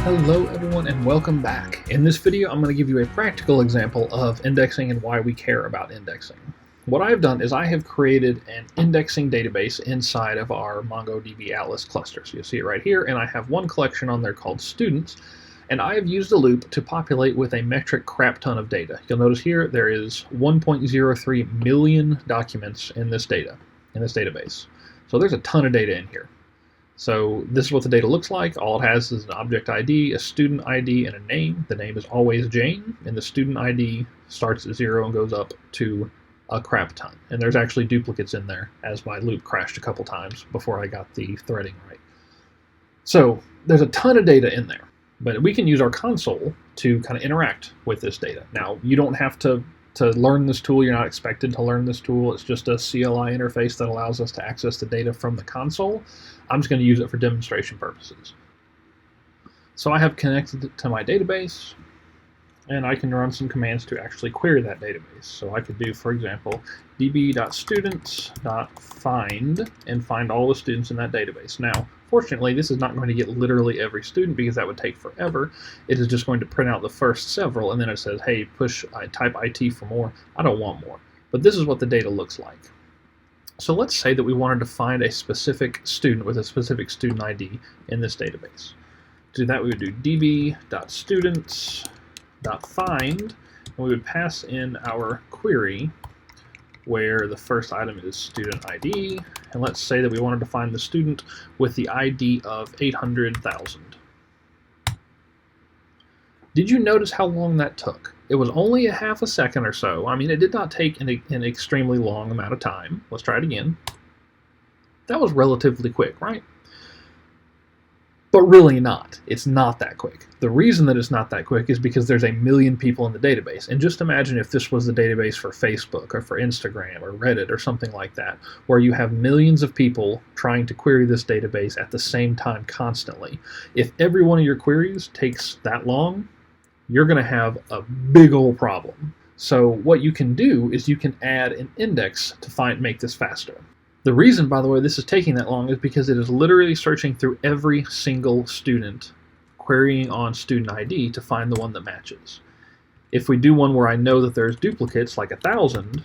Hello everyone and welcome back. In this video I'm going to give you a practical example of indexing and why we care about indexing. What I've done is I have created an indexing database inside of our MongoDB Atlas cluster. So you'll see it right here, and I have one collection on there called students, and I have used a loop to populate with a metric crap ton of data. You'll notice here there is 1.03 million documents in this database. So there's a ton of data in here. So this is what the data looks like. All it has is an object ID, a student ID, and a name. The name is always Jane, and the student ID starts at 0 and goes up to a crap ton. And there's actually duplicates in there, as my loop crashed a couple times before I got the threading right. So there's a ton of data in there, but we can use our console to kind of interact with this data. Now, you don't have to learn this tool. You're not expected to learn this tool. It's just a CLI interface that allows us to access the data from the console. I'm just going to use it for demonstration purposes. So I have connected it to my database, and I can run some commands to actually query that database. So I could do, for example, db.students.find and find all the students in that database. Now, fortunately, this is not going to get literally every student because that would take forever. It is just going to print out the first several, and then it says, hey, type IT for more. I don't want more. But this is what the data looks like. So let's say that we wanted to find a specific student with a specific student ID in this database. To do that, we would do db.students.find, and we would pass in our query where the first item is student ID, and let's say that we wanted to find the student with the ID of 800,000. Did you notice how long that took? It was only a half a second or so. I mean, it did not take an extremely long amount of time. Let's try it again. That was relatively quick, right? But really not. It's not that quick. The reason that it's not that quick is because there's a million people in the database. And just imagine if this was the database for Facebook or for Instagram or Reddit or something like that, where you have millions of people trying to query this database at the same time constantly. If every one of your queries takes that long, you're going to have a big old problem. So what you can do is you can add an index to make this faster. The reason, by the way, this is taking that long is because it is literally searching through every single student, querying on student ID to find the one that matches. If we do one where I know that there's duplicates, like 1,000,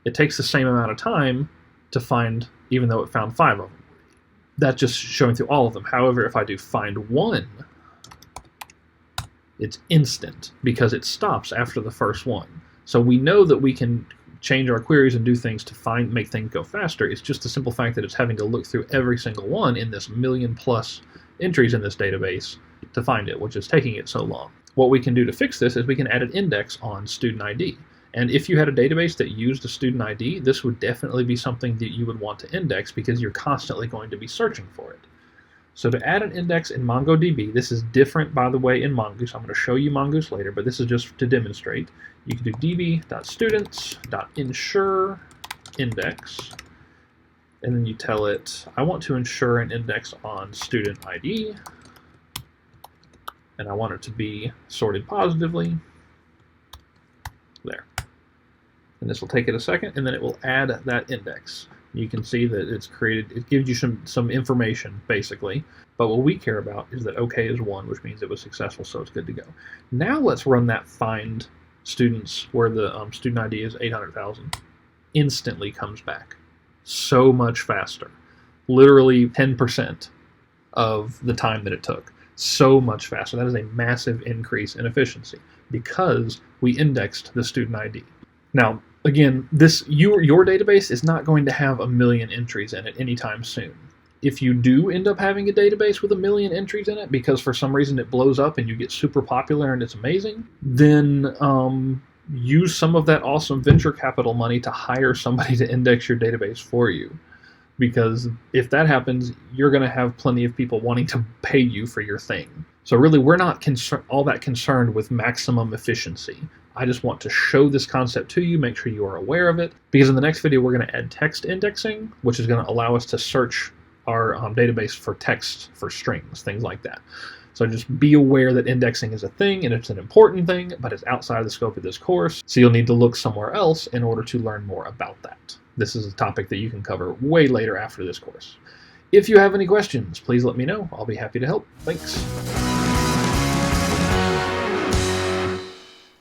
it takes the same amount of time to find, even though it found 5 of them. That's just showing through all of them. However, if I do find one, it's instant because it stops after the first one. So we know that we can change our queries and do things to make things go faster. It's just the simple fact that it's having to look through every single one in this million plus entries in this database to find it, which is taking it so long. What we can do to fix this is we can add an index on student ID. And if you had a database that used a student ID, this would definitely be something that you would want to index because you're constantly going to be searching for it. So to add an index in MongoDB, this is different, by the way, in Mongoose. I'm going to show you Mongoose later, but this is just to demonstrate. You can do db.students.ensure index, and then you tell it, I want to ensure an index on student ID, and I want it to be sorted positively. There. And this will take it a second, and then it will add that index. You can see that it's created, it gives you some information, basically. But what we care about is that OK is 1, which means it was successful, so it's good to go. Now let's run that find students where the student ID is 800,000. Instantly comes back. So much faster. Literally 10% of the time that it took. So much faster. That is a massive increase in efficiency because we indexed the student ID. Now, again, your database is not going to have 1 million entries in it anytime soon. If you do end up having a database with 1 million entries in it because for some reason it blows up and you get super popular and it's amazing, then use some of that awesome venture capital money to hire somebody to index your database for you. Because if that happens, you're going to have plenty of people wanting to pay you for your thing. So really, we're not all that concerned with maximum efficiency. I just want to show this concept to you, make sure you are aware of it, because in the next video we're going to add text indexing, which is going to allow us to search our database for text, for strings, things like that. So just be aware that indexing is a thing, and it's an important thing, but it's outside of the scope of this course, so you'll need to look somewhere else in order to learn more about that. This is a topic that you can cover way later after this course. If you have any questions, please let me know. I'll be happy to help. Thanks.